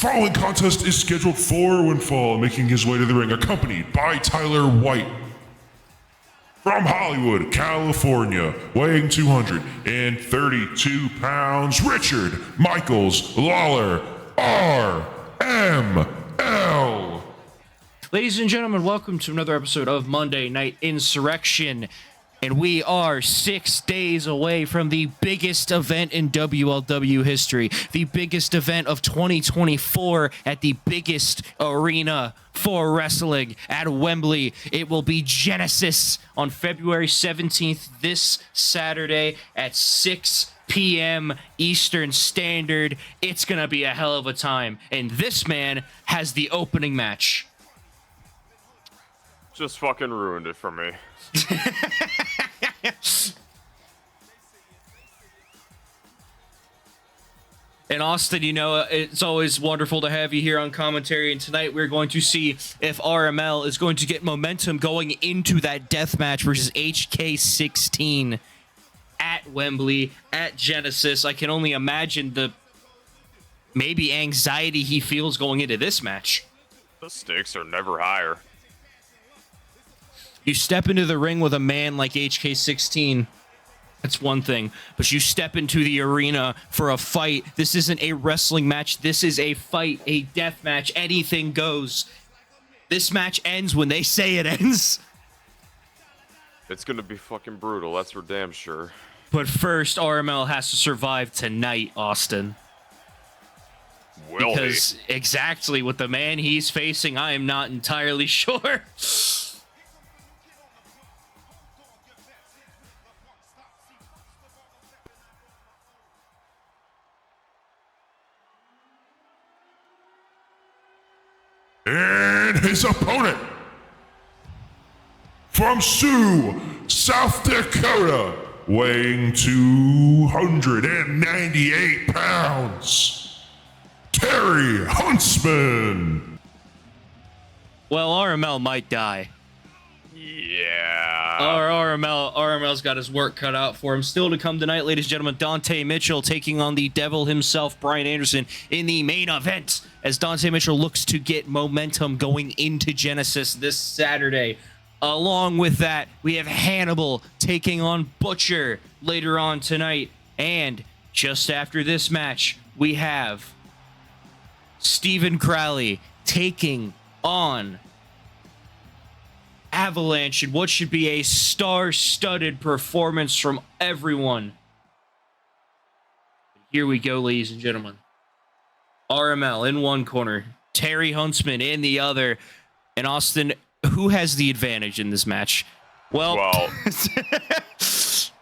following contest is scheduled for one fall, making his way to the ring, accompanied by Tyler White. From Hollywood, California, weighing 232 pounds, Richard Michaels Lawler, RML. Ladies and gentlemen, welcome to another episode of Monday Night Insurrection. And we are 6 days away from the biggest event in WLW history, the biggest event of 2024 at the biggest arena for wrestling at Wembley. It will be Genesis on February 17th, this Saturday at 6 p.m. Eastern Standard. It's going to be a hell of a time. And this man has the opening match. Just fucking ruined it for me. And Austin, you know, it's always wonderful to have you here on commentary, and tonight we're going to see if RML is going to get momentum going into that death match versus HK16 at Wembley, at Genesis. I can only imagine the maybe anxiety he feels going into this match. The stakes are never higher. You step into the ring with a man like HK16, that's one thing. But you step into the arena for a fight. This isn't a wrestling match. This is a fight, a death match. Anything goes. This match ends when they say it ends. It's gonna be fucking brutal, that's for damn sure. But first, RML has to survive tonight, Austin. Will because exactly with the man he's facing, I am not entirely sure. And his opponent, from Sioux, South Dakota, weighing 298 pounds, Terry Huntsman. Well, RML might die. Yeah. RML's got his work cut out for him. Still to come tonight, ladies and gentlemen, Dante Mitchell taking on the devil himself, Brian Anderson, in the main event, as Dante Mitchell looks to get momentum going into Genesis this Saturday. Along with that, we have Hannibal taking on Butcher later on tonight. And just after this match, we have Stephen Crowley taking on Avalanche in what should be a star-studded performance from everyone. Here we go, ladies and gentlemen. RML in one corner, Terry Huntsman in the other. And Austin, who has the advantage in this match? Well,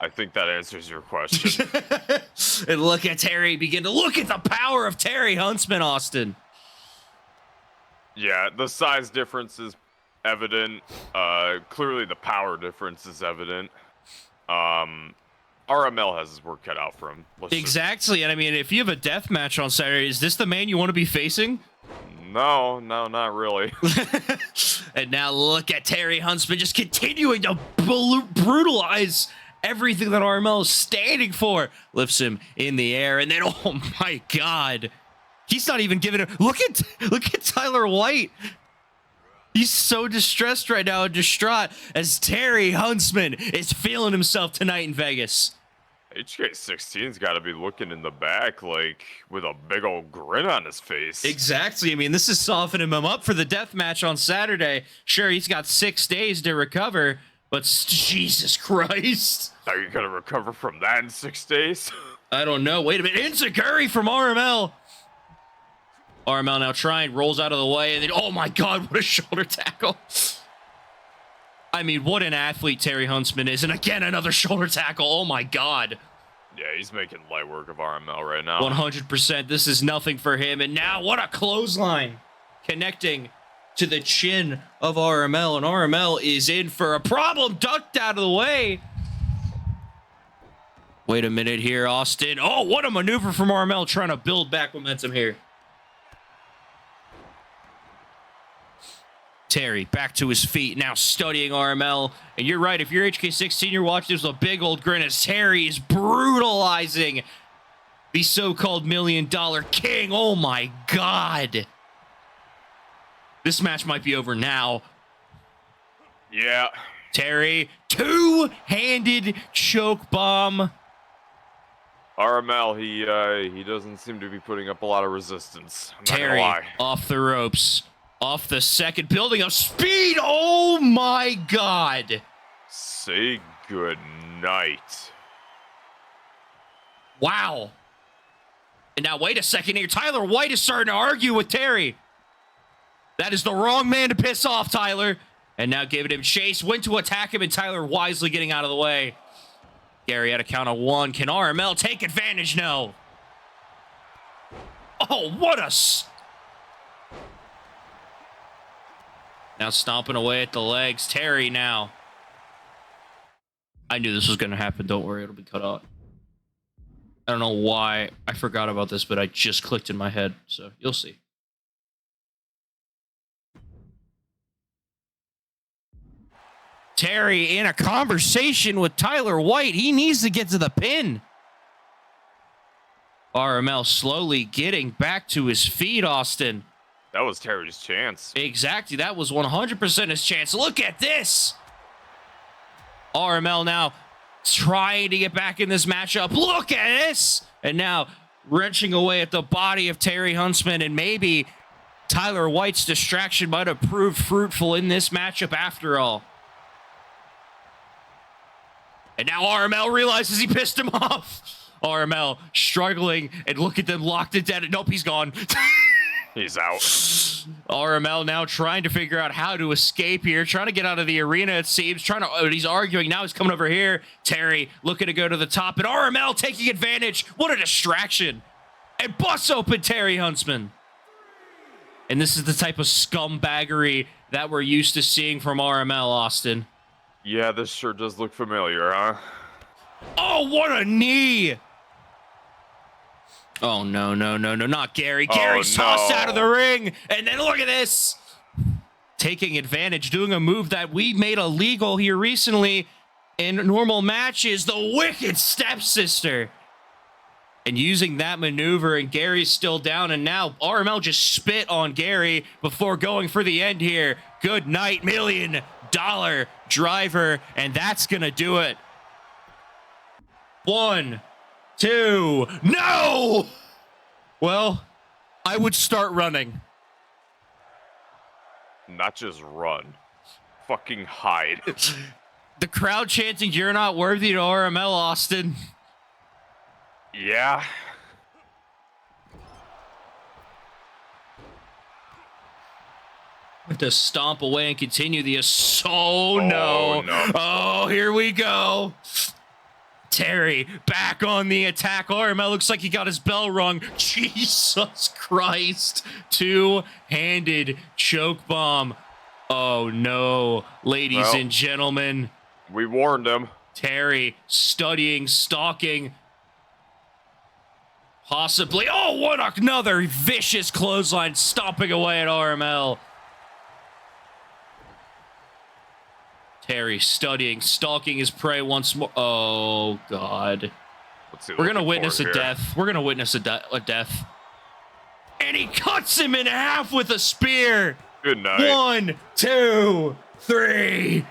I think that answers your question. And look at Terry begin to look at the power of Terry Huntsman, Austin. Yeah, the size difference is evident. Clearly the power difference is evident. RML has his work cut out for him. Exactly. And I mean, if you have a death match on Saturday, is this the man you want to be facing? No, not really. And now look at Terry Huntsman just continuing to brutalize everything that RML is standing for. Lifts him in the air, and then, oh my God, he's not even giving it. Look at Tyler White. He's so distressed right now and distraught as Terry Huntsman is feeling himself tonight in Vegas. HK16's got to be looking in the back, like, with a big old grin on his face. Exactly. I mean, this is softening him up for the death match on Saturday. Sure, he's got 6 days to recover, but Jesus Christ. Are you going to recover from that in 6 days? I don't know. Wait a minute. Insecurity from RML. RML now trying, rolls out of the way, and then, oh my God, what a shoulder tackle. I mean, what an athlete Terry Huntsman is. And again, another shoulder tackle. Oh my God. Yeah, he's making light work of RML right now. 100%. This is nothing for him. And now what a clothesline connecting to the chin of RML. And RML is in for a problem. Ducked out of the way. Wait a minute here, Austin. Oh, what a maneuver from RML trying to build back momentum here. Terry back to his feet, now studying RML. And you're right, if you're HK16, you're watching this with a big old grin as Terry is brutalizing the so-called $1 Million King. Oh my God. This match might be over now. Yeah. Terry, two-handed choke bomb. RML, he doesn't seem to be putting up a lot of resistance. I'm Terry not gonna lie. off the ropes, off the second, building up speed. Oh my God. Say good night. Wow. And now wait a second here. Tyler White is starting to argue with Terry. That is the wrong man to piss off, Tyler. And now giving him chase. Went to attack him, and Tyler wisely getting out of the way. Gary at a count of one. Can RML take advantage? No. Oh, what a... Now stomping away at the legs. Terry now. I knew this was going to happen. Don't worry, it'll be cut out. I don't know why I forgot about this, but I just clicked in my head, so you'll see. Terry in a conversation with Tyler White. He needs to get to the pin. RML slowly getting back to his feet, Austin. That was Terry's chance. Exactly. That was 100% his chance. Look at this. RML now trying to get back in this matchup. Look at this. And now wrenching away at the body of Terry Huntsman. And maybe Tyler White's distraction might have proved fruitful in this matchup after all. And now RML realizes he pissed him off. RML struggling, and look at them locked in dead. Nope, he's gone. He's out. RML now trying to figure out how to escape here, trying to get out of the arena, it seems. He's arguing. Now he's coming over here. Terry looking to go to the top, and RML taking advantage. What a distraction. And busts open Terry Huntsman. And this is the type of scumbaggery that we're used to seeing from RML, Austin. Yeah, this sure does look familiar, huh? Oh, what a knee! Oh, no, not Gary. Gary's tossed out of the ring. And then look at this. Taking advantage, doing a move that we made illegal here recently in normal matches, the Wicked Stepsister. And using that maneuver, and Gary's still down, and now RML just spit on Gary before going for the end here. Good night, $1 Million Driver, and that's gonna do it. 1, 2, no! Well, I would start running. Not just run. Fucking hide. The crowd chanting, "You're not worthy" to RML, Austin. Yeah. To stomp away and continue the assault. No. Oh, here we go. Terry back on the attack. RML looks like he got his bell rung. Jesus Christ. Two-handed choke bomb. Oh, no. Ladies and gentlemen. We warned him. Terry studying, stalking. Possibly. Oh, what another vicious clothesline stomping away at RML. Terry studying, stalking his prey once more. Oh, God. We're going to witness a death. We're going to witness a death. And he cuts him in half with a spear. Good night. 1, 2, 3.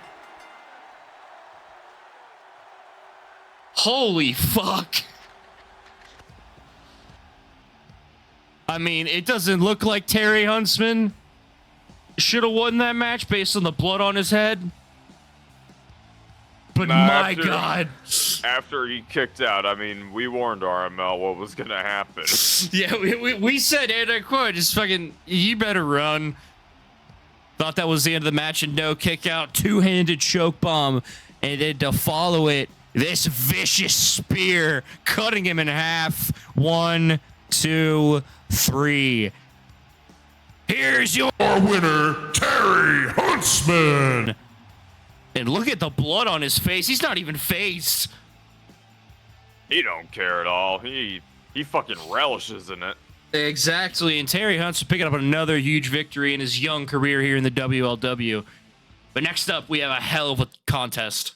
Holy fuck. I mean, it doesn't look like Terry Huntsman should have won that match based on the blood on his head. But my God. After he kicked out, I mean, we warned RML what was going to happen. Yeah, we said, and I quote, just fucking, you better run. Thought that was the end of the match, and no, kick out, two-handed choke bomb. And then to follow it, this vicious spear, cutting him in half. 1, 2, 3. Here's your winner, Terry Huntsman. And look at the blood on his face. He's not even phased. He don't care at all. He fucking relishes in it. Exactly. And Terry Huntsman picking up another huge victory in his young career here in the WLW. But next up, we have a hell of a contest.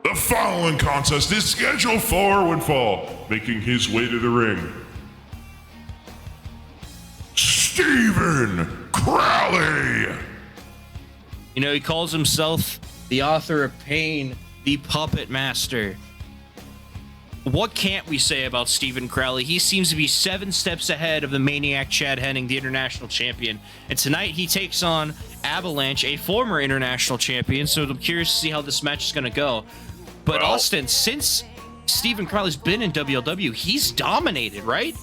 The following contest is scheduled for one fall, making his way to the ring. Stephen Crowley! You know, he calls himself the author of pain, the puppet master. What can't we say about Stephen Crowley? He seems to be 7 steps ahead of the maniac Chad Henning, the international champion. And tonight he takes on Avalanche, a former international champion. So I'm curious to see how this match is going to go. But Well, Austin, since Stephen Crowley's been in WLW, he's dominated, right?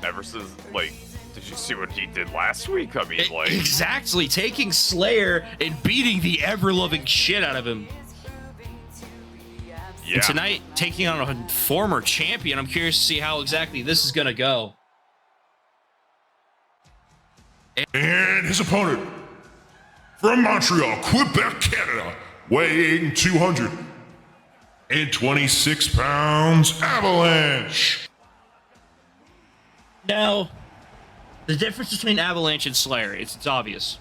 ever since, like, did you see what he did last week? I mean, like, Exactly, taking Slayer and beating the ever-loving shit out of him. yeah. And tonight, taking on a former champion, I'm curious to see how exactly this is going to go. And his opponent, from Montreal, Quebec, Canada, weighing 226 pounds, Avalanche. Now, the difference between Avalanche and Slayer, it's obvious.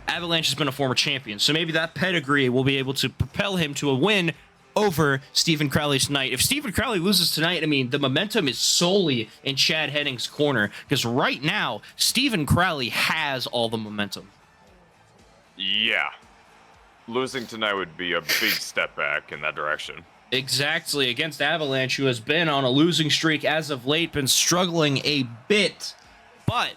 Avalanche has been a former champion, so maybe that pedigree will be able to propel him to a win over Stephen Crowley tonight. If Stephen Crowley loses tonight, I mean, the momentum is solely in Chad Henning's corner, because right now, Stephen Crowley has all the momentum. Yeah. Losing tonight would be a big step back in that direction. Exactly, against Avalanche, who has been on a losing streak as of late, been struggling a bit. But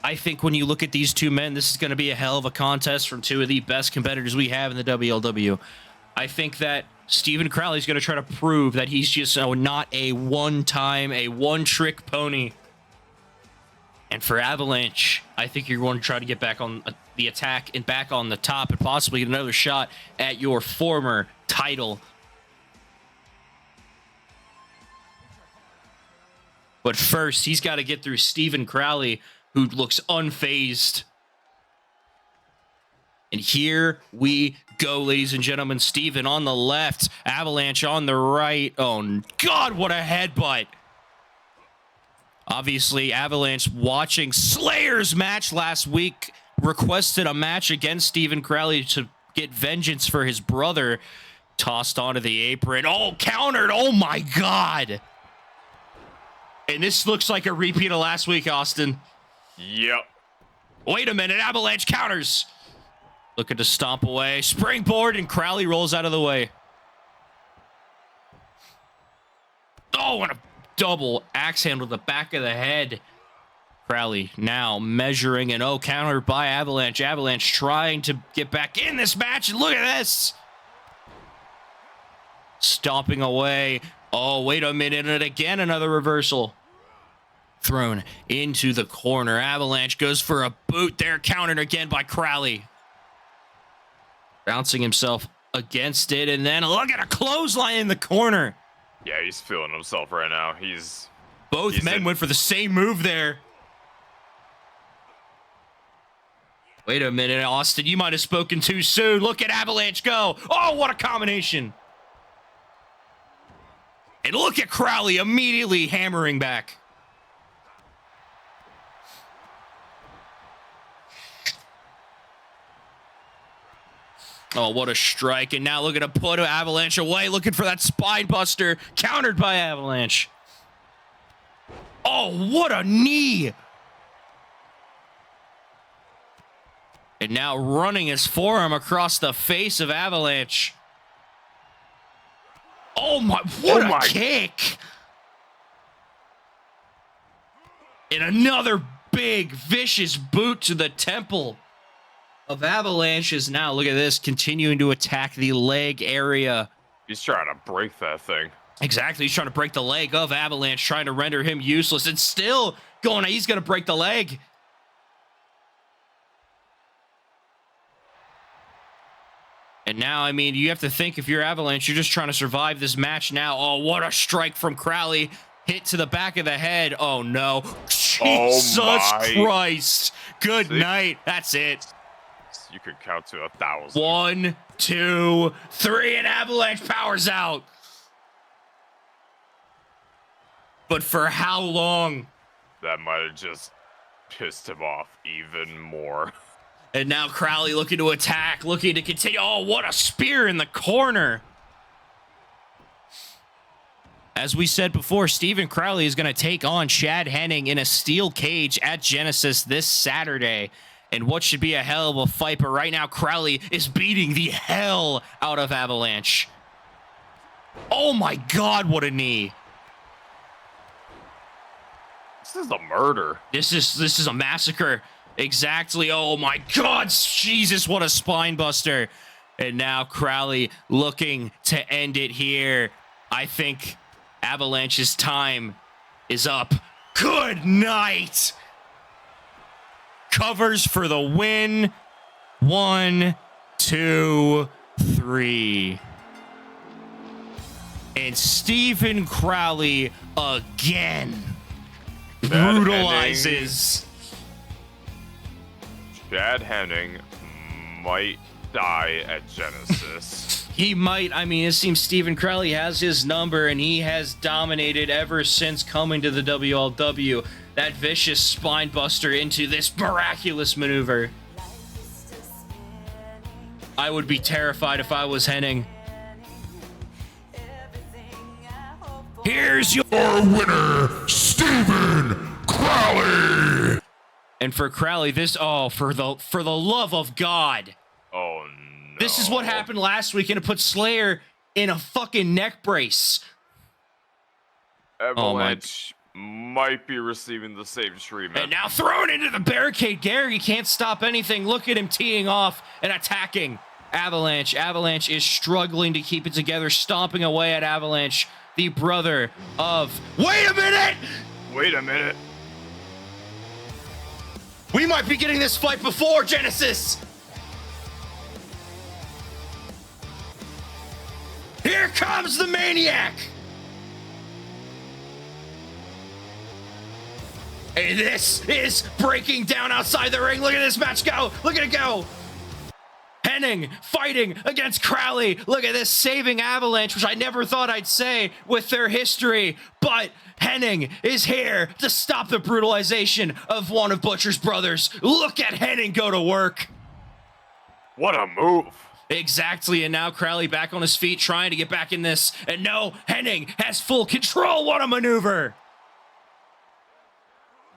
I think when you look at these two men, this is going to be a hell of a contest from two of the best competitors we have in the WLW. I think that Stephen Crowley is going to try to prove that he's just not a one-time, a one-trick pony. And for Avalanche, I think you're going to try to get back on the attack and back on the top and possibly get another shot at your former title. But first, he's got to get through Stephen Crowley, who looks unfazed. And here we go, ladies and gentlemen. Stephen on the left, Avalanche on the right. Oh, God, what a headbutt. Obviously, Avalanche, watching Slayer's match last week, requested a match against Stephen Crowley to get vengeance for his brother. Tossed onto the apron. Oh, countered. Oh, my God. And this looks like a repeat of last week, Austin. Yep. Wait a minute. Avalanche counters. Looking to stomp away. Springboard, and Crowley rolls out of the way. Oh, and a double axe handle to the back of the head. Crowley now measuring, and oh, countered by Avalanche. Avalanche trying to get back in this match, and look at this. Stomping away. Oh, wait a minute, and again another reversal. Thrown into the corner. Avalanche goes for a boot there, countered again by Crowley. Bouncing himself against it, and then look at a clothesline in the corner. Yeah, he's feeling himself right now. Both men went for the same move there. Wait a minute, Austin, you might have spoken too soon. Look at Avalanche go. Oh, what a combination. And look at Crowley immediately hammering back. Oh, what a strike. And now looking to put Avalanche away, looking for that spine buster, countered by Avalanche. Oh, what a knee. And now running his forearm across the face of Avalanche. Oh my, what a kick. And another big, vicious boot to the temple of Avalanche is now, look at this, continuing to attack the leg area. He's trying to break that thing. Exactly, he's trying to break the leg of Avalanche, trying to render him useless, and still going, he's going to break the leg. And now, I mean, you have to think if you're Avalanche, you're just trying to survive this match now. Oh, what a strike from Crowley. Hit to the back of the head. Oh, no. Jesus Christ. Good night. That's it. You could count to 1,000. 1, 2, 3, and Avalanche powers out. But for how long? That might have just pissed him off even more. And now Crowley looking to attack, looking to continue. Oh, what a spear in the corner. As we said before, Stephen Crowley is going to take on Chad Henning in a steel cage at Genesis this Saturday. And what should be a hell of a fight, but right now Crowley is beating the hell out of Avalanche. Oh my God, what a knee. This is a murder. This is a massacre. Exactly. Oh my God, Jesus, what a spine buster. And now Crowley looking to end it here. I think Avalanche's time is up. Good night. Covers for the win. 1, 2, 3. And Stephen Crowley again brutalizes. Chad Henning might die at Genesis. He might. I mean, it seems Stephen Crowley has his number, and he has dominated ever since coming to the WLW. That vicious spine buster into this miraculous maneuver. I would be terrified if I was Henning. Here's your winner, Stephen Crowley. And for Crowley, for the love of God. Oh no. This is what happened last week, and it put Slayer in a fucking neck brace. Avalanche might be receiving the same treatment. And now thrown into the barricade. Gary can't stop anything. Look at him teeing off and attacking Avalanche. Avalanche is struggling to keep it together, stomping away at Avalanche, the brother of... Wait a minute! Wait a minute. We might be getting this fight before Genesis. Here comes the Maniac. And this is breaking down outside the ring. Look at this match go. Look at it go. Henning fighting against Crowley. Look at this, saving Avalanche, which I never thought I'd say with their history. But Henning is here to stop the brutalization of one of Butcher's brothers. Look at Henning go to work. What a move. Exactly, and now Crowley back on his feet trying to get back in this. And no, Henning has full control. What a maneuver.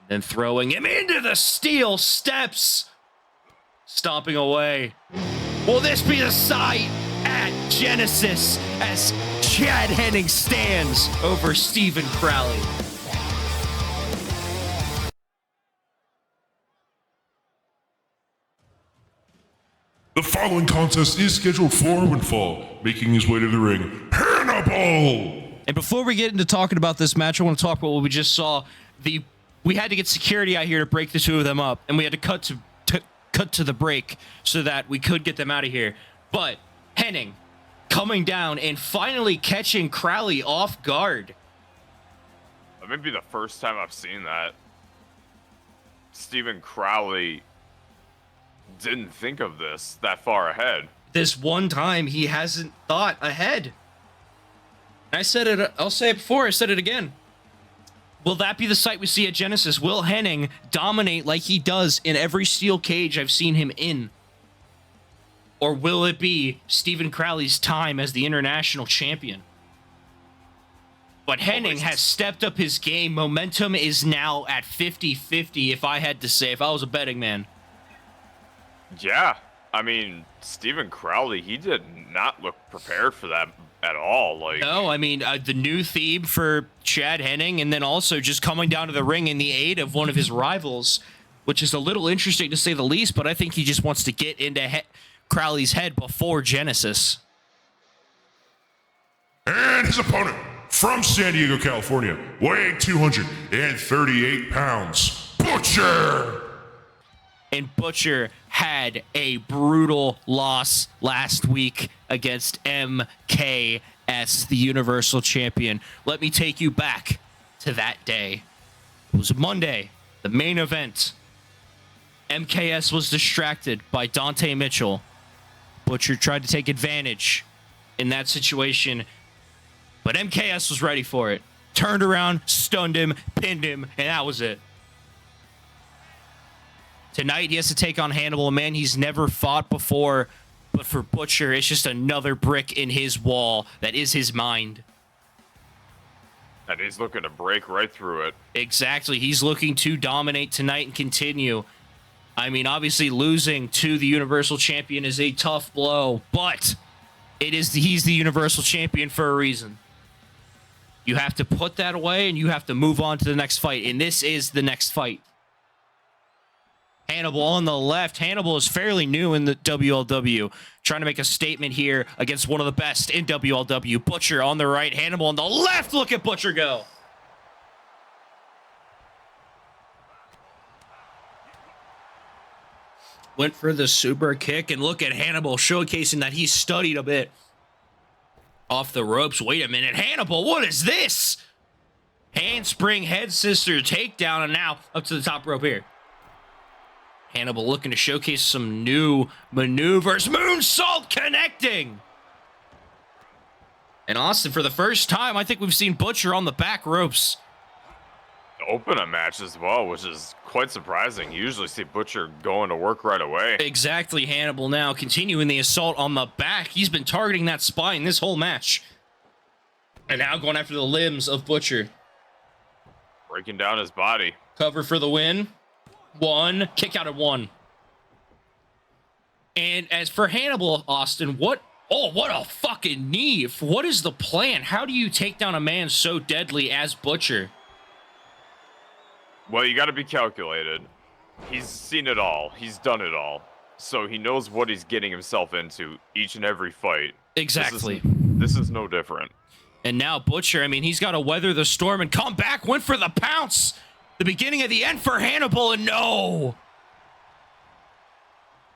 Then throwing him into the steel steps. Stomping away. Will this be the sight at Genesis as Chad Henning stands over Stephen Crowley? The following contest is scheduled for one fall, making his way to the ring, Hannibal! And before we get into talking about this match, I want to talk about what we just saw. We had to get security out here to break the two of them up, and we had to cut to the break so that we could get them out of here. But Henning coming down and finally catching Crowley off guard. That may be the first time I've seen that. Stephen Crowley didn't think of this that far ahead. This one time he hasn't thought ahead. I said it, I'll say it before, I said it again. Will that be the sight we see at Genesis? Will Henning dominate like he does in every steel cage I've seen him in? Or will it be Stephen Crowley's time as the international champion? But Henning has stepped up his game. Momentum is now at 50-50, if I had to say, if I was a betting man. Yeah, I mean, Stephen Crowley, he did not look prepared for that at all. Like, no, I mean, the new theme for Chad Henning, and then also just coming down to the ring in the aid of one of his rivals, which is a little interesting to say the least, but I think he just wants to get into Crowley's head before Genesis. And his opponent from San Diego, California, weighing 238 pounds, Butcher! And Butcher had a brutal loss last week against MKS, the Universal Champion. Let me take you back to that day. It was Monday, the main event. MKS was distracted by Dante Mitchell. Butcher tried to take advantage in that situation, but MKS was ready for it. Turned around, stunned him, pinned him, and that was it. Tonight, he has to take on Hannibal, a man he's never fought before. But for Butcher, it's just another brick in his wall that is his mind. And he's looking to break right through it. Exactly. He's looking to dominate tonight and continue. I mean, obviously, losing to the Universal Champion is a tough blow, but he's the Universal Champion for a reason. You have to put that away, and you have to move on to the next fight, and this is the next fight. Hannibal on the left. Hannibal is fairly new in the WLW, trying to make a statement here against one of the best in WLW. Butcher on the right, Hannibal on the left. Look at Butcher go. Went for the super kick, and look at Hannibal showcasing that he's studied a bit. Off the ropes. Wait a minute. Hannibal, what is this? Handspring, head sister, takedown, and now up to the top rope here. Hannibal looking to showcase some new maneuvers. Moonsault connecting. And Austin, for the first time, I think we've seen Butcher on the back ropes. Open a match as well, which is quite surprising. You usually see Butcher going to work right away. Exactly. Hannibal now continuing the assault on the back. He's been targeting that spine this whole match. And now going after the limbs of Butcher. Breaking down his body. Cover for the win. One. Kick out at one. And as for Hannibal, Austin, what a fucking knee. What is the plan? How do you take down a man so deadly as Butcher? Well, you got to be calculated. He's seen it all. He's done it all. So he knows what he's getting himself into each and every fight. Exactly. This is no different. And now Butcher, I mean, he's got to weather the storm and come back. Went for the pounce. The beginning of the end for Hannibal, and no.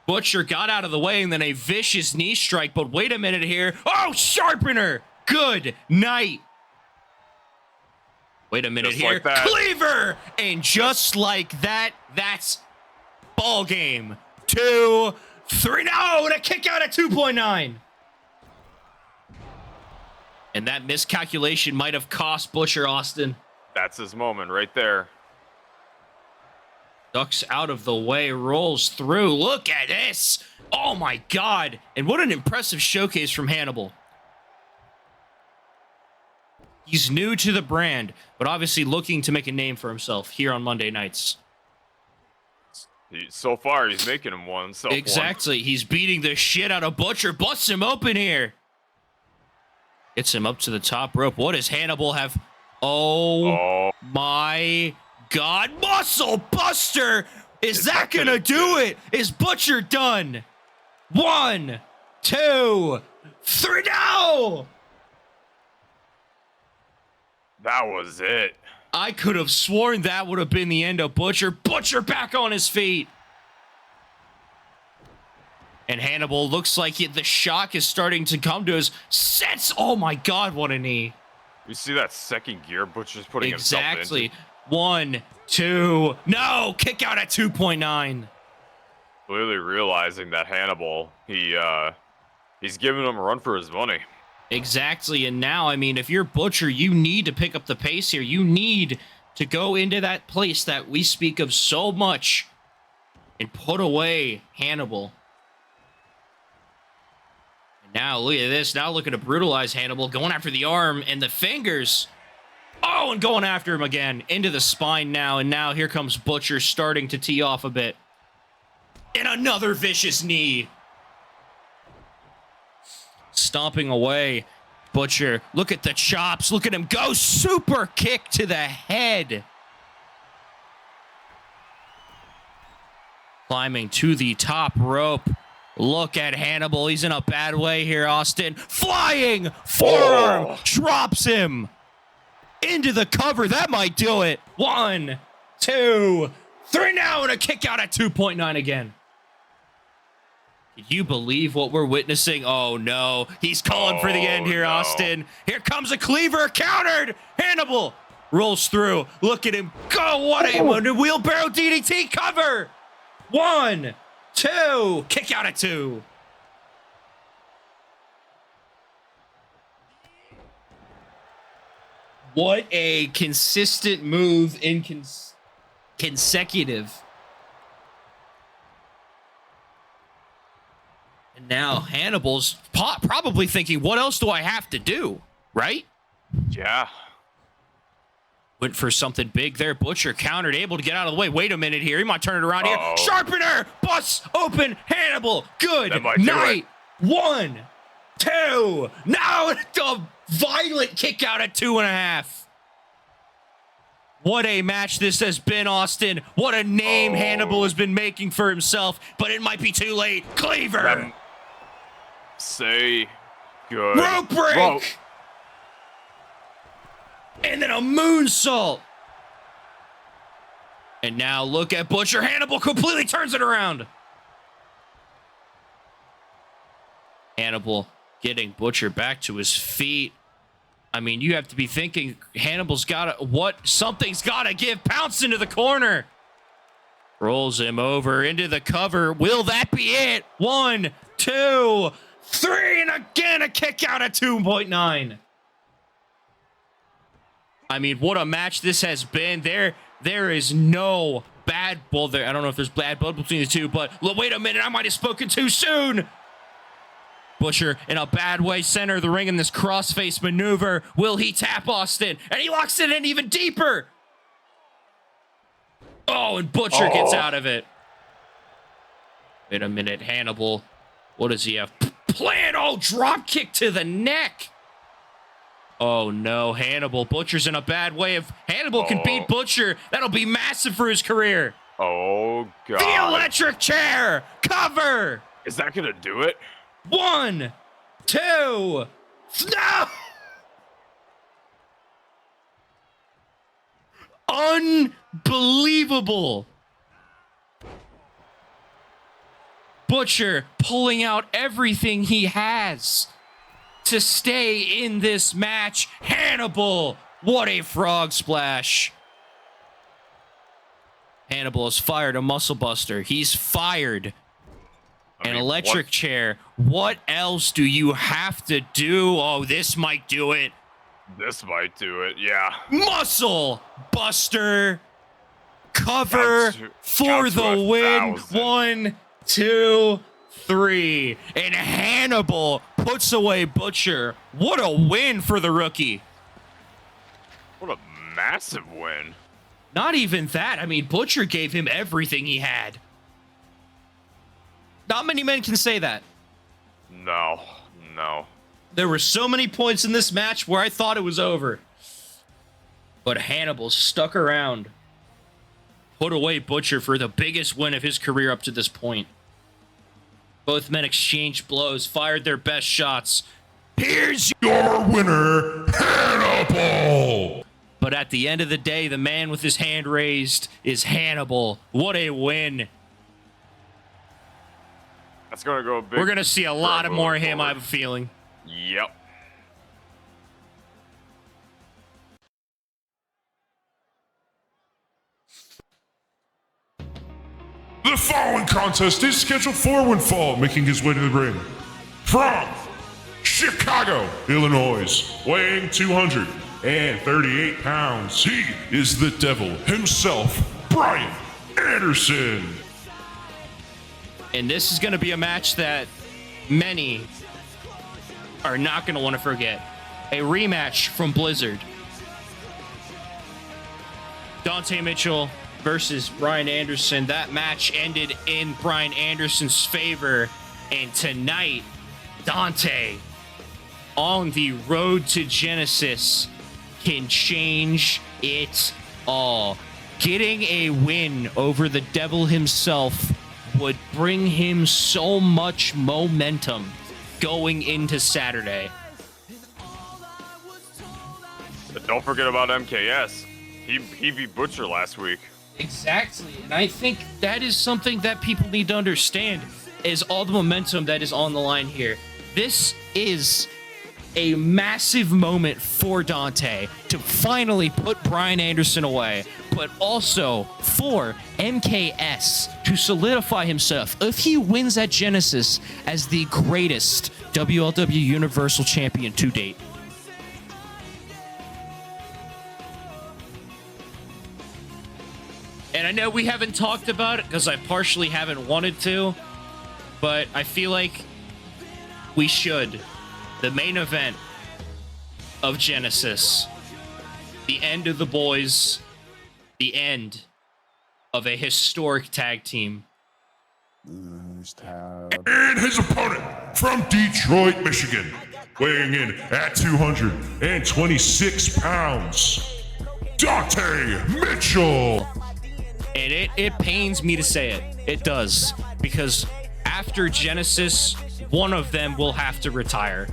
Butcher got out of the way, and then a vicious knee strike. But wait a minute here. Oh, sharpener. Good night. Wait a minute Just here. like that. Cleaver. And just like that, that's ball game. 2, 3. No, and a kick out at 2.9. And that miscalculation might have cost Butcher, Austin. That's his moment right there. Ducks out of the way, rolls through. Look at this. Oh, my God. And what an impressive showcase from Hannibal. He's new to the brand, but obviously looking to make a name for himself here on Monday nights. So far, he's making him one. Exactly. He's beating the shit out of Butcher. Busts him open here. Gets him up to the top rope. What does Hannibal have? Oh. My God. Muscle Buster. Is that going to do it? Is Butcher done? 1, 2, 3. No! That was it. I could have sworn that would have been the end of Butcher. Butcher back on his feet. And Hannibal looks like the shock is starting to come to his sense. Oh my God, what a knee. You see that second gear Butcher's putting himself into? Exactly. 1, 2. No, kick out at 2.9. Clearly realizing that Hannibal, he's giving him a run for his money. Exactly. And now, I mean, if you're Butcher, you need to pick up the pace here. You need to go into that place that we speak of so much and put away Hannibal. And now, look at this. Now looking to brutalize Hannibal, going after the arm and the fingers. Oh, and going after him again. Into the spine now. And now here comes Butcher starting to tee off a bit. And another vicious knee. Stomping away. Butcher, look at the chops. Look at him go. Super kick to the head. Climbing to the top rope. Look at Hannibal. He's in a bad way here, Austin. Flying forearm. Drops him. Into the cover. That might do it. 1, 2, 3. Now and a kick out at 2.9 again. Can you believe what we're witnessing? Oh, no. He's calling for the end here, no. Austin. Here comes a cleaver. Countered. Hannibal rolls through. Look at him go. What a wheelbarrow DDT cover. 1, 2. Kick out at 2. What a consistent move in consecutive And now Hannibal's probably thinking, what else do I have to do? Right? Yeah. Went for something big there. Butcher countered, able to get out of the way. Wait a minute here. He might turn it around here. Sharpener! Busts open. Hannibal. Good night. 1, 2. Now a violent kick out at 2.5. What a match this has been, Austin. What a name Hannibal has been making for himself, but it might be too late. Cleaver. Say good. Rope break. Rope. And then a moonsault. And now look at Butcher. Hannibal completely turns it around. Hannibal getting Butcher back to his feet. I mean, you have to be thinking Hannibal's got to, something's got to give. Pounce into the corner. Rolls him over into the cover. Will that be it? 1, 2, 3, and again a kick out at 2.9. I mean, what a match this has been. There is no bad blood there. I don't know if there's bad blood between the two, but wait a minute, I might have spoken too soon. Butcher in a bad way, center of the ring in this crossface maneuver. Will he tap Austin? And he locks it in even deeper. Oh, and Butcher gets out of it. Wait a minute, Hannibal. What does he have? Plan. Oh, drop kick to the neck. Oh, no, Hannibal. Butcher's in a bad way. If Hannibal can beat Butcher, that'll be massive for his career. Oh, God. The electric chair. Cover. Is that going to do it? 1, 2. No! Unbelievable. Butcher pulling out everything he has to stay in this match. Hannibal, what a frog splash. Hannibal has fired a muscle buster. He's fired an electric chair. What else do you have to do? Oh, this might do it. This might do it, yeah. Muscle buster. Cover for the win. 1, 2, 3. And Hannibal puts away Butcher. What a win for the rookie. What a massive win. Not even that. I mean, Butcher gave him everything he had. Not many men can say that. No. There were so many points in this match where I thought it was over. But Hannibal stuck around. Put away Butcher for the biggest win of his career up to this point. Both men exchanged blows, fired their best shots. Here's Your winner, Hannibal! But at the end of the day, the man with his hand raised is Hannibal. What a win. That's going to go big. We're going to see a lot of more of him, I have a feeling. Yep. The following contest is scheduled for one fall, making his way to the ring. From Chicago, Illinois, weighing 238 pounds, he is the devil himself, Brian Anderson. And this is going to be a match that many are not going to want to forget. A rematch from Blizzard. Dante Mitchell versus Brian Anderson. That match ended in Brian Anderson's favor. And tonight, Dante, on the road to Genesis, can change it all. Getting a win over the devil himself would bring him so much momentum going into Saturday. But don't forget about MKS. He beat Butcher last week. Exactly, and I think that is something that people need to understand, is all the momentum that is on the line here. This is a massive moment for Dante to finally put Brian Anderson away, but also for MKS to solidify himself, if he wins at Genesis, as the greatest WLW Universal Champion to date. And I know we haven't talked about it because I partially haven't wanted to, but I feel like we should. The main event of Genesis. The end of the boys. The end of a historic tag team. And his opponent from Detroit, Michigan, weighing in at 226 pounds, Dante Mitchell. And it pains me to say it. It does. Because after Genesis, one of them will have to retire.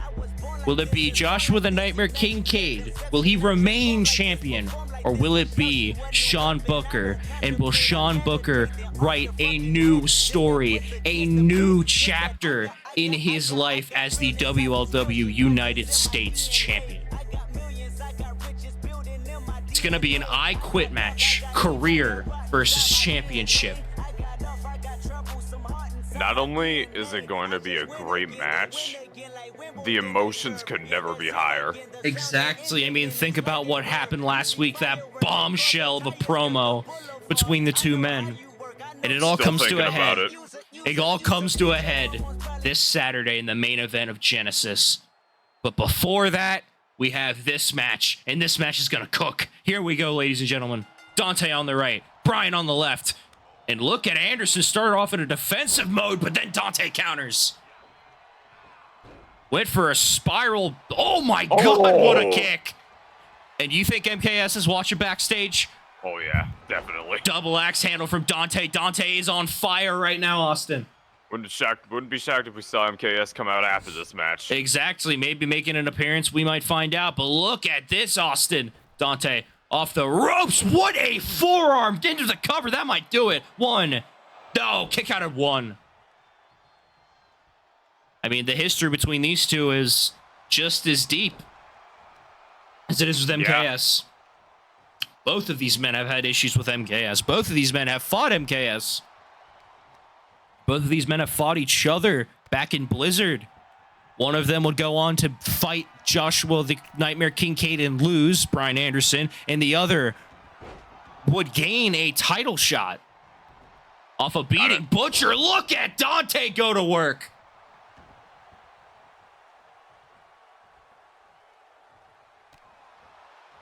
Will it be Joshua the Nightmare Kincaid? Will he remain champion? Or will it be Sean Booker? And will Sean Booker write a new story, a new chapter in his life as the WLW United States champion? It's going to be an I Quit match, career versus championship. Not only is it going to be a great match, the emotions could never be higher. Exactly. I mean, think about what happened last week, that bombshell of a promo between the two men. And it all comes to a head. It all comes to a head this Saturday in the main event of Genesis. But before that, we have this match, and this match is going to cook. Here we go, ladies and gentlemen. Dante on the right, Brian on the left. And look at Anderson start off in a defensive mode, but then Dante counters. Went for a spiral. Oh my God, what a kick. And you think MKS is watching backstage? Oh yeah, definitely. Double axe handle from Dante. Dante is on fire right now, Austin. Wouldn't be shocked if we saw MKS come out after this match. Exactly, maybe making an appearance, we might find out. But look at this, Austin. Dante off the ropes. What a forearm into the cover. That might do it. One. No, kick out at one. I mean, the history between these two is just as deep as it is with MKS. Yeah. Both of these men have had issues with MKS. Both of these men have fought MKS. Both of these men have fought each other back in Blizzard. One of them would go on to fight Joshua the Nightmare Kincaid and lose, Brian Anderson, and the other would gain a title shot off a beating Butcher. Look at Dante go to work.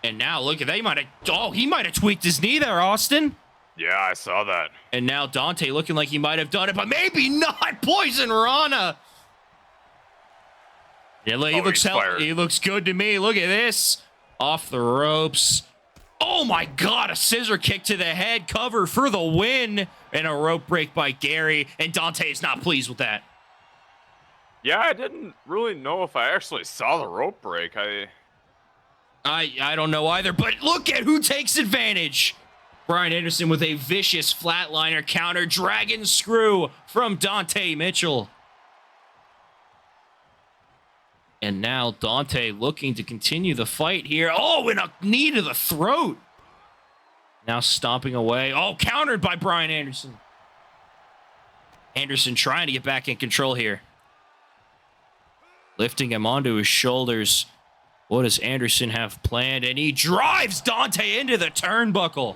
And now look at that. He might have tweaked his knee there, Austin. Yeah, I saw that. And now Dante looking like he might have done it, but maybe not. Poison Rana. Yeah, look, he looks good to me. Look at this. Off the ropes. Oh my God, a scissor kick to the head. Cover for the win. And a rope break by Gary. And Dante is not pleased with that. Yeah, I didn't really know if I actually saw the rope break. I don't know either, but look at who takes advantage. Brian Anderson with a vicious flatliner counter. Dragon screw from Dante Mitchell. And now Dante looking to continue the fight here. Oh, and a knee to the throat. Now stomping away. Oh, countered by Brian Anderson. Anderson trying to get back in control here. Lifting him onto his shoulders. What does Anderson have planned? And he drives Dante into the turnbuckle.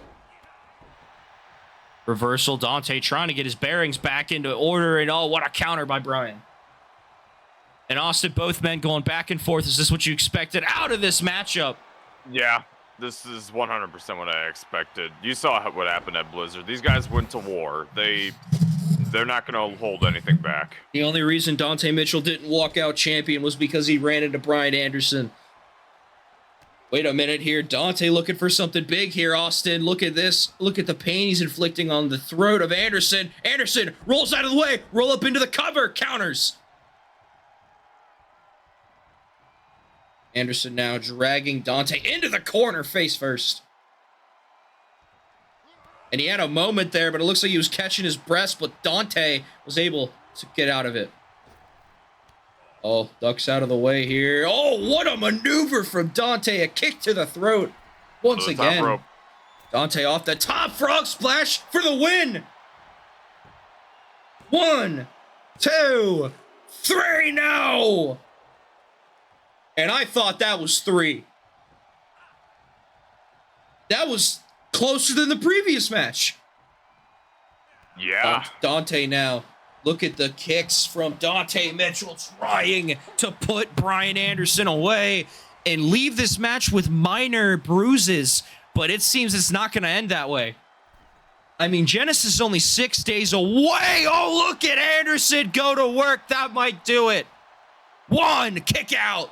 Reversal. Dante trying to get his bearings back into order. And oh, what a counter by Brian. And Austin, both men going back and forth. Is this what you expected out of this matchup? Yeah, this is 100% what I expected. You saw what happened at Blizzard. These guys went to war. They're not going to hold anything back. The only reason Dante Mitchell didn't walk out champion was because he ran into Brian Anderson. Wait a minute here. Dante looking for something big here, Austin. Look at this. Look at the pain he's inflicting on the throat of Anderson. Anderson rolls out of the way. Roll up into the cover. Counters. Anderson now dragging Dante into the corner face first. And he had a moment there, but it looks like he was catching his breath, but Dante was able to get out of it. Oh, ducks out of the way here. Oh, what a maneuver from Dante. A kick to the throat. Once again. Dante off the top. Frog splash for the win. 1, 2, 3 now. And I thought that was 3. That was closer than the previous match. Yeah. Dante now Look at the kicks from Dante Mitchell trying to put Brian Anderson away and leave this match with minor bruises, but it seems it's not going to end that way. I mean, Genesis is only 6 days away. Oh, look at Anderson go to work. That might do it. 1 kick out.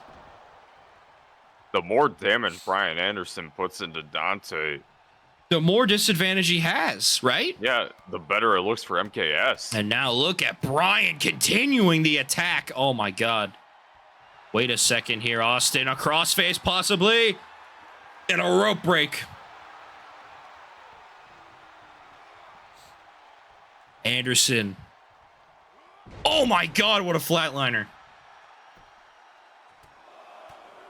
The more damage Brian Anderson puts into Dante, the more disadvantage he has, right? yeah, the better it looks for MKS. And now look at Brian continuing the attack. Oh, my God. Wait a second here, Austin. A crossface, possibly. And a rope break. Anderson. Oh, my God, what a flatliner.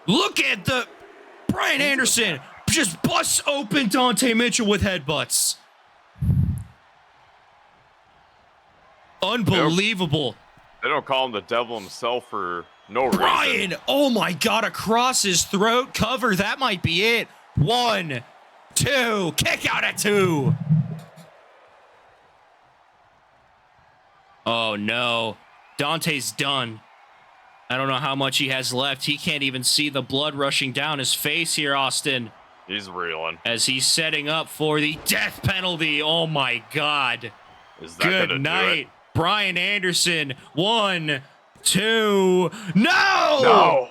Look at the... Brian Anderson just busts open Dante Mitchell with headbutts. Unbelievable. They don't call him the devil himself for no reason. Brian, oh my God, across his throat, cover, that might be it. 1, 2, kick out at 2. Oh no, Dante's done. I don't know how much he has left. He can't even see the blood rushing down his face here, Austin. He's reeling. As he's setting up for the death penalty. Oh my God. Is that Good gonna night. do it? Brian Anderson. 1, 2. No! No.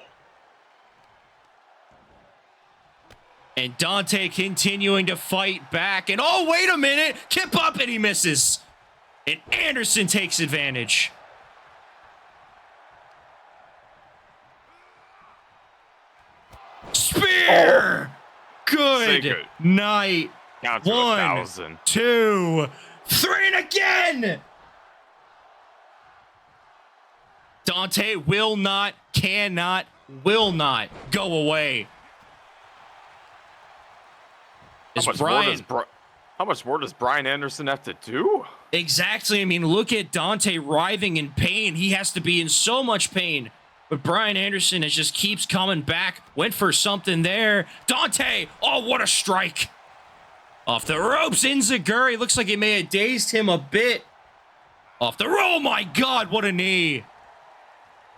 And Dante continuing to fight back. And oh, wait a minute. Kip up and he misses. And Anderson takes advantage. Spear! Good Sink it. night. Count to 1, 1,000. 2, 3, and again! Dante will not, cannot, will not go away. Is Brian... How much more does Brian Anderson have to do? Exactly. I mean, look at Dante writhing in pain. He has to be in so much pain. But Brian Anderson just keeps coming back. Went for something there. Dante! Oh, what a strike. Off the ropes, Inzaguri. Looks like it may have dazed him a bit. Off the rope. Oh, my God, what a knee.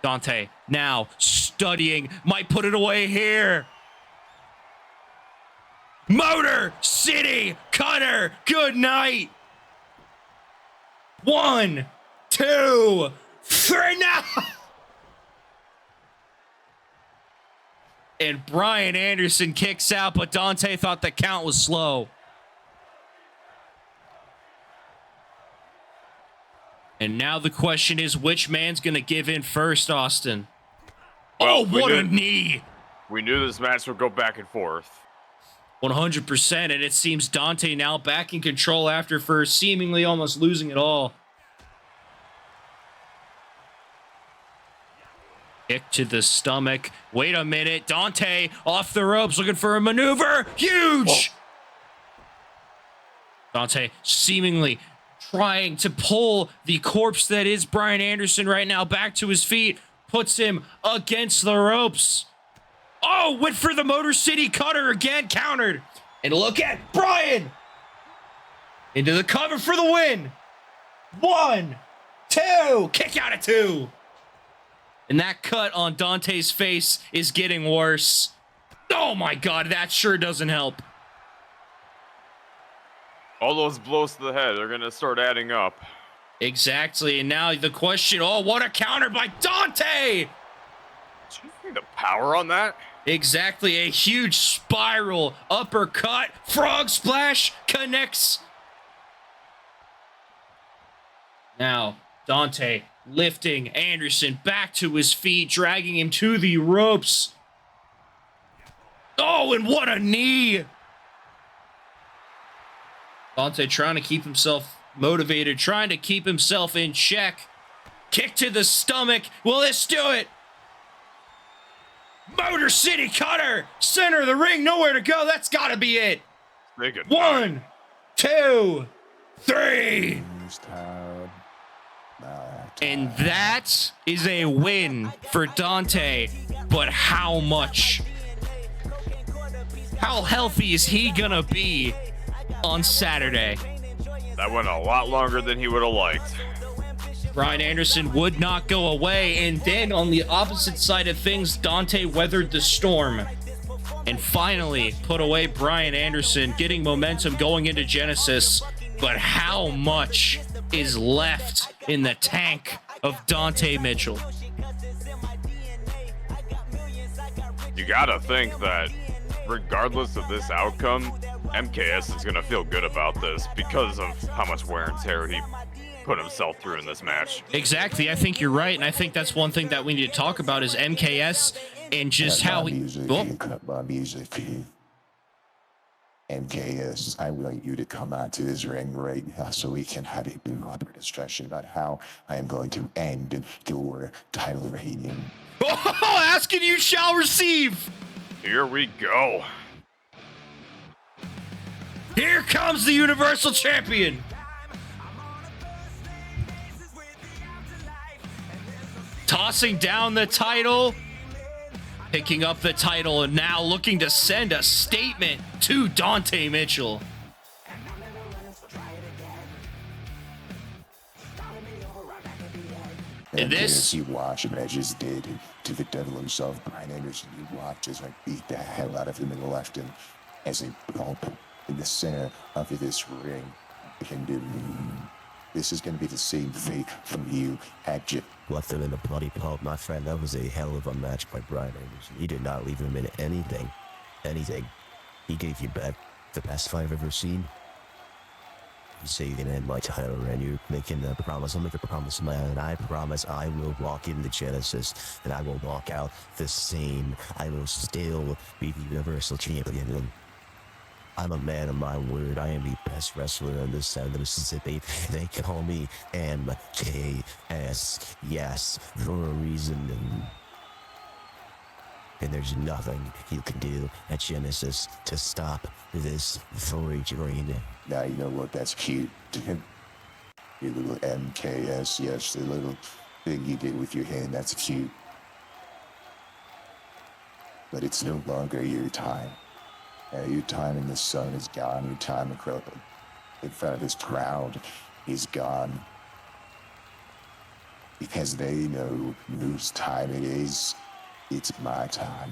Dante now studying. Might put it away here. Motor City Cutter. Good night. 1, 2, 3. Now. And Brian Anderson kicks out, but Dante thought the count was slow. And now the question is, which man's going to give in first, Austin? Well, oh, what a knee. We knew this match would go back and forth. 100%, and it seems Dante now back in control after first, seemingly almost losing it all. Kick to the stomach. Wait a minute. Dante off the ropes looking for a maneuver. Huge! Oh. Dante seemingly trying to pull the corpse that is Brian Anderson right now back to his feet. Puts him against the ropes. Oh, went for the Motor City Cutter again. Countered. And look at Brian. Into the cover for the win. 1, 2. Kick out at 2. And that cut on Dante's face is getting worse. Oh my God, that sure doesn't help. All those blows to the head, they're going to start adding up. Exactly, and now the question, oh, what a counter by Dante! Do you see the power on that? Exactly, a huge spiral, uppercut, frog splash, connects. Now, Dante lifting Anderson back to his feet, dragging him to the ropes. Oh, and what a knee! Dante trying to keep himself motivated, trying to keep himself in check. Kick to the stomach. Will this do it? Motor City Cutter. Center of the ring, nowhere to go. That's got to be it. Make it 1, 2, 3. And that is a win for Dante. But how much? How healthy is he gonna be on Saturday? That went a lot longer than he would have liked. Brian Anderson would not go away, and then on the opposite side of things, Dante weathered the storm and finally put away Brian Anderson, getting momentum going into Genesis. But how much is left in the tank of Dante Mitchell? You gotta think that regardless of this outcome, MKS is gonna feel good about this because of how much wear and tear he put himself through in this match. Exactly. I think you're right, and I think that's one thing that we need to talk about is MKS and just how he... Cut my music. MKS, I want you to come out to this ring right now so we can have a proper discussion about how I am going to end your title reign. Oh, ask and you shall receive. Here we go. Here comes the Universal Champion. Tossing down the title, picking up the title, and now looking to send a statement to Dante Mitchell. And this, you watch what I just did to the devil himself, Brian Anderson. You watch as I beat the hell out of him and left him as a pulp in the center of this ring. This is going to be the same fate from you at Jip. Left him in a bloody pulp, my friend. That was a hell of a match by Brian Anderson. He did not leave him in anything. He gave you back the best fight I've ever seen. You say you're gonna end my title, and you're making a promise. I'll make a promise, man, and I promise I will walk into Genesis, and I will walk out the same. I will still be the Universal Champion. I'm a man of my word. I am the best wrestler on this side of the Mississippi. They call me MKS. Yes, for a reason. And there's nothing you can do at Genesis to stop this voyage reign. Now, you know what? That's cute. Your little MKS. Yes, the little thing you did with your hand. That's cute. But it's no longer your time. Your time in the sun is gone. Your time in front of this crowd is gone. Because they know whose time it is. It's my time.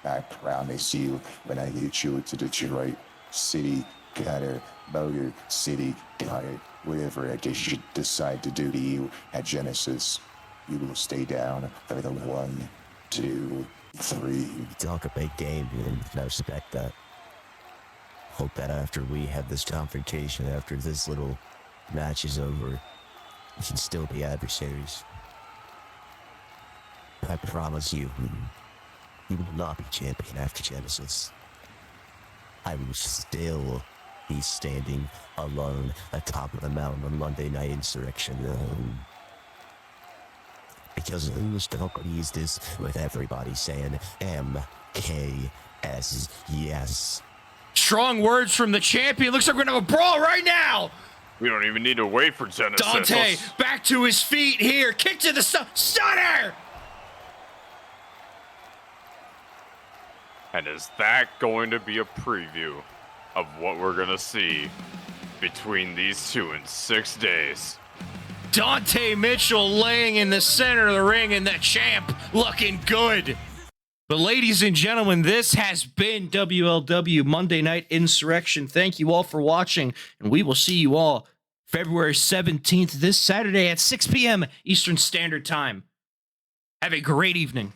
I promise you, when I get you to Detroit City Cutter, Motor City Cutter, whatever I guess you decide to do to you at Genesis, you will stay down for the 1, 2, 3. Talk a big game, and I respect that. Hope that after we have this confrontation, after this little match is over, we can still be adversaries. I promise you, you will not be champion after Genesis. I will still be standing alone atop of the mountain on Monday Night Insurrection. Because who's going to use this with everybody saying MKS, yes. strong words from the champion. Looks like we're gonna have a brawl right now. We don't even need to wait for Genesis. Dante back to his feet here. Kick to the stunner. And is that going to be a preview of what we're going to see between these two in 6 days? Dante Mitchell laying in the center of the ring and the champ looking good. But ladies and gentlemen, this has been WLW Monday Night Insurrection. Thank you all for watching, and we will see you all February 17th this Saturday at 6 p.m. Eastern Standard Time. Have a great evening.